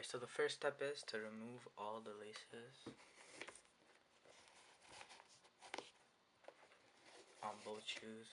Alright, so the first step is to remove all the laces on both shoes.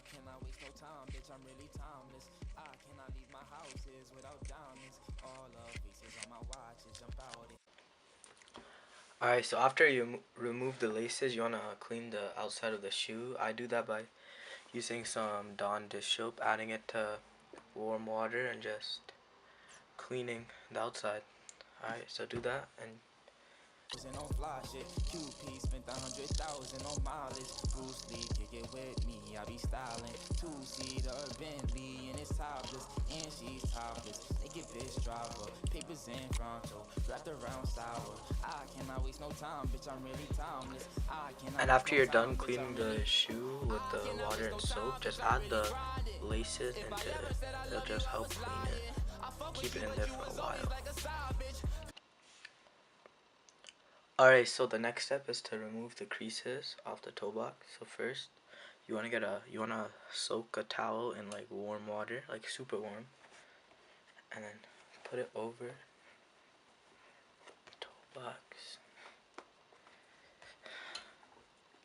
Cannot waste no time, bitch, I'm really timeless. I cannot leave my houses without diamonds. All of faces on my watches, jump out it. Alright, so after you remove the laces, you want to clean the outside of the shoe. I do that by using some Dawn dish soap, adding it to warm water, and just cleaning the outside. Alright, so do that, and And on fly shit, QP spent 100,000 on mileage. Bruce Lee, kick it with me, I be styling. Two-seater Bentley and it's topless, and she's topless. Naked bitch driver, papers in frontal, wrapped around sour. I cannot waste no time, bitch, I'm really timeless. I cannot and waste after no you're time, done bitch, cleaning I'm the really shoe with the water and soap, just add the laces into it. It'll just help clean it. Keep it in there for a while. Alright, so the next step is to remove the creases off the toe box. So first, you wanna soak a towel in like warm water, like super warm, and then put it over the toe box,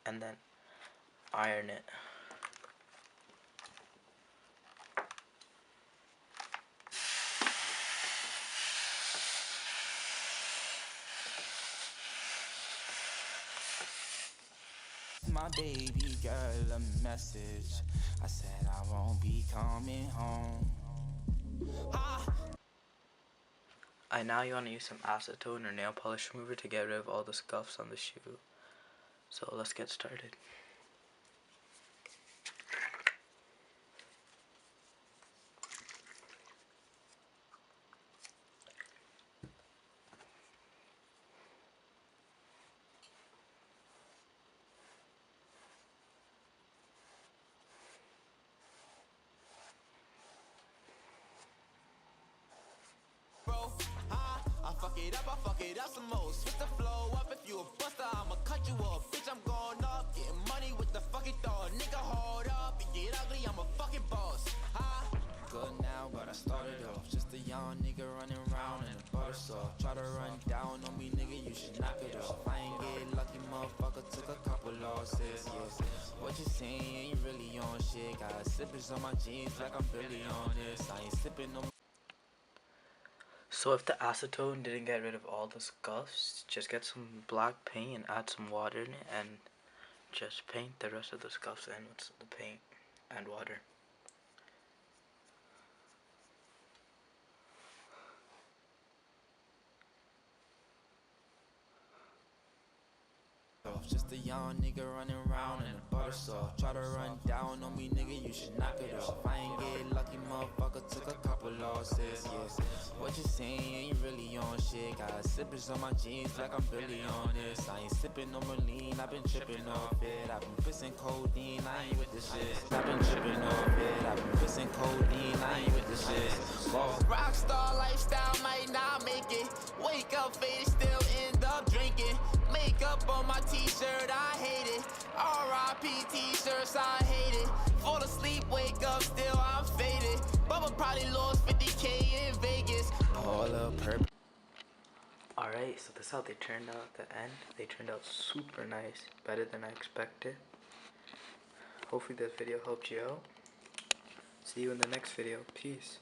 and then iron it. My baby girl a message. I said I won't be coming home. And now you want to use some acetone or nail polish remover to get rid of all the scuffs on the shoe. So let's get started. I fuck it up some more. Switch the flow up. If you a buster, I'ma cut you off. Bitch, I'm going up, getting money with the fucking thought. Nigga, hold up, and get ugly, I'm a fucking boss. Good now, but I started off just a young nigga running around in a butter sauce. Try to run down on me, nigga, you should knock it off. I ain't get lucky, motherfucker, took a couple losses, yes. What you saying ain't really on shit. Got sippers on my jeans like I'm really on this. I ain't sipping no. So if the acetone didn't get rid of all the scuffs, just get some black paint and add some water in it and just paint the rest of the scuffs in with the paint and water. Just a young nigga running around in a butter sauce. Try to run down on me, nigga, you should knock it off. I ain't get lucky, motherfucker, took a couple losses, yes. What you saying ain't really on shit. Got sippers on my jeans like I'm really on this. I ain't sipping no Marlene, I've been tripping off it. I've been pissing codeine, I ain't with this shit. I've been tripping off it. I've been pissing codeine, I ain't with this shit. Rockstar lifestyle might not make it. Wake up faded, still end up drinking. Makeup on my t-shirt, I hate it. R.I.P. t-shirts, I hate it. Fall asleep, wake up, still I'm faded. Bubba probably lost 50K in Vegas. All up purple. Alright, so this is how they turned out at the end. They turned out super nice, better than I expected. Hopefully this video helped you out. See you in the next video. Peace.